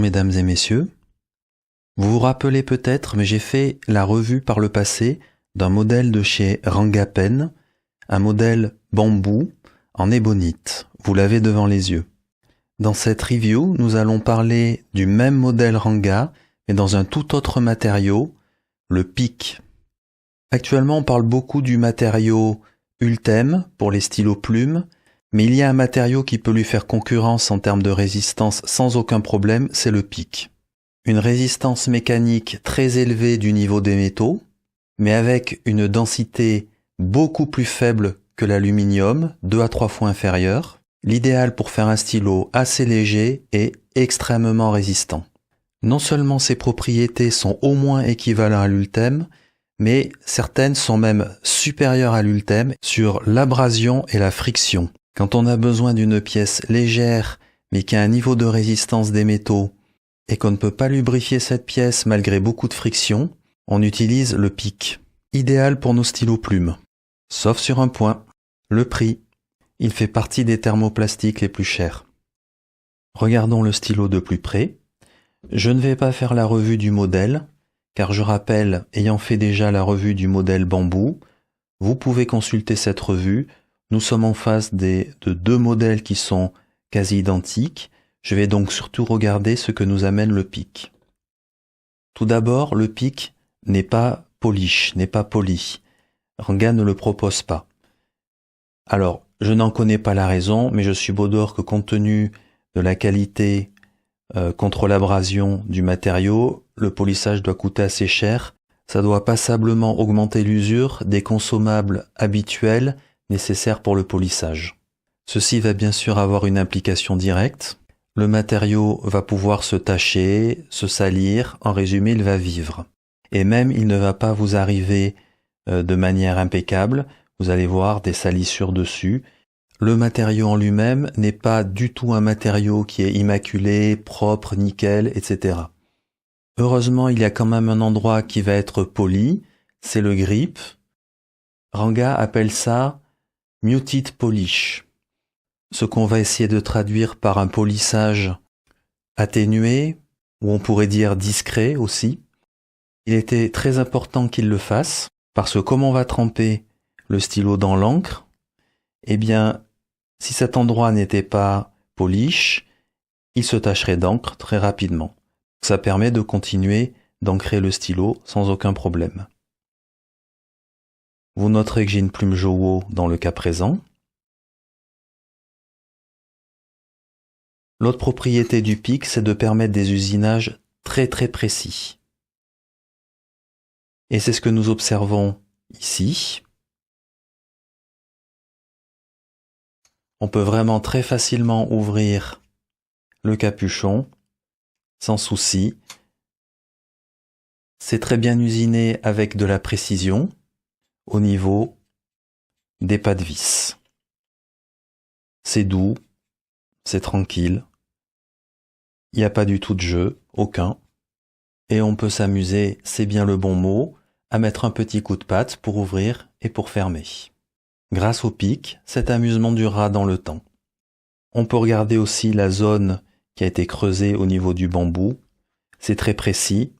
mesdames et messieurs. Vous vous rappelez peut-être, mais j'ai fait la revue par le passé d'un modèle de chez Ranga Pen, un modèle bambou en ébonite. Vous l'avez devant les yeux. Dans cette review, nous allons parler du même modèle Ranga, mais dans un tout autre matériau, le pic. Actuellement, on parle beaucoup du matériau Ultem pour les stylos plumes, mais il y a un matériau qui peut lui faire concurrence en termes de résistance sans aucun problème, c'est le pic. Une résistance mécanique très élevée du niveau des métaux, mais avec une densité beaucoup plus faible que l'aluminium, 2 à 3 fois inférieure. L'idéal pour faire un stylo assez léger et extrêmement résistant. Non seulement ses propriétés sont au moins équivalentes à l'Ultem, mais certaines sont même supérieures à l'Ultem sur l'abrasion et la friction. Quand on a besoin d'une pièce légère, mais qui a un niveau de résistance des métaux, et qu'on ne peut pas lubrifier cette pièce malgré beaucoup de friction, on utilise le pic. Idéal pour nos stylos plumes. Sauf sur un point, le prix. Il fait partie des thermoplastiques les plus chers. Regardons le stylo de plus près. Je ne vais pas faire la revue du modèle, car je rappelle, ayant fait déjà la revue du modèle bambou, vous pouvez consulter cette revue. Nous sommes en face de deux modèles qui sont quasi identiques. Je vais donc surtout regarder ce que nous amène le pic. Tout d'abord, le pic n'est pas polish, n'est pas poli. Ranga ne le propose pas. Alors, je n'en connais pas la raison, mais je suis d'or que compte tenu de la qualité contre l'abrasion du matériau, le polissage doit coûter assez cher. Ça doit passablement augmenter l'usure des consommables habituels nécessaires pour le polissage. Ceci va bien sûr avoir une implication directe. Le matériau va pouvoir se tacher, se salir, en résumé, il va vivre. Et même, il ne va pas vous arriver de manière impeccable. Vous allez voir des salissures dessus. Le matériau en lui-même n'est pas du tout un matériau qui est immaculé, propre, nickel, etc. Heureusement, il y a quand même un endroit qui va être poli, c'est le grip. Ranga appelle ça muted polish. Ce qu'on va essayer de traduire par un polissage atténué, ou on pourrait dire discret aussi. Il était très important qu'il le fasse, parce que comme on va tremper le stylo dans l'encre, eh bien, si cet endroit n'était pas polish, il se tacherait d'encre très rapidement. Ça permet de continuer d'ancrer le stylo sans aucun problème. Vous noterez que j'ai une plume Jowo dans le cas présent. L'autre propriété du pic, c'est de permettre des usinages très très précis. Et c'est ce que nous observons ici. On peut vraiment très facilement ouvrir le capuchon sans souci. C'est très bien usiné avec de la précision au niveau des pas de vis. C'est doux, c'est tranquille. Il n'y a pas du tout de jeu, aucun. Et on peut s'amuser, c'est bien le bon mot, à mettre un petit coup de patte pour ouvrir et pour fermer. Grâce au pic, cet amusement durera dans le temps. On peut regarder aussi la zone qui a été creusée au niveau du bambou. C'est très précis.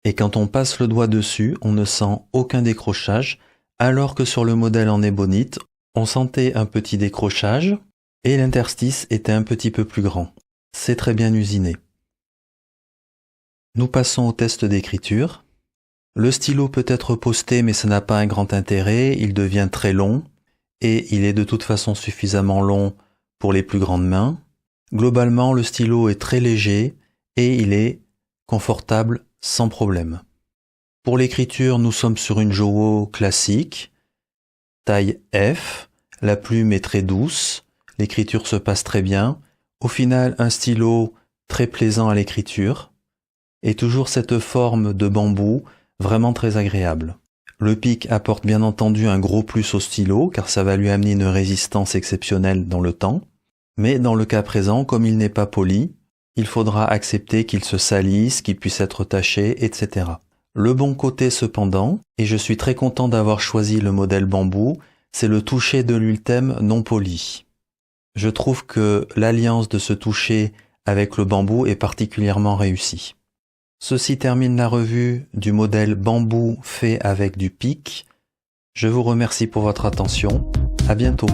Et quand on passe le doigt dessus, on ne sent aucun décrochage, alors que sur le modèle en ébonite, on sentait un petit décrochage et l'interstice était un petit peu plus grand. C'est très bien usiné. Nous passons au test d'écriture. Le stylo peut être posté, mais ça n'a pas un grand intérêt, il devient très long, et il est de toute façon suffisamment long pour les plus grandes mains. Globalement, le stylo est très léger, et il est confortable sans problème. Pour l'écriture, nous sommes sur une Jowo classique, taille F, la plume est très douce, l'écriture se passe très bien. Au final, un stylo très plaisant à l'écriture, et toujours cette forme de bambou, vraiment très agréable. Le pic apporte bien entendu un gros plus au stylo, car ça va lui amener une résistance exceptionnelle dans le temps. Mais dans le cas présent, comme il n'est pas poli, il faudra accepter qu'il se salisse, qu'il puisse être taché, etc. Le bon côté cependant, et je suis très content d'avoir choisi le modèle bambou, c'est le toucher de l'Ultem non poli. Je trouve que l'alliance de ce toucher avec le bambou est particulièrement réussi. Ceci termine la revue du modèle bambou fait avec du pic. Je vous remercie pour votre attention. À bientôt.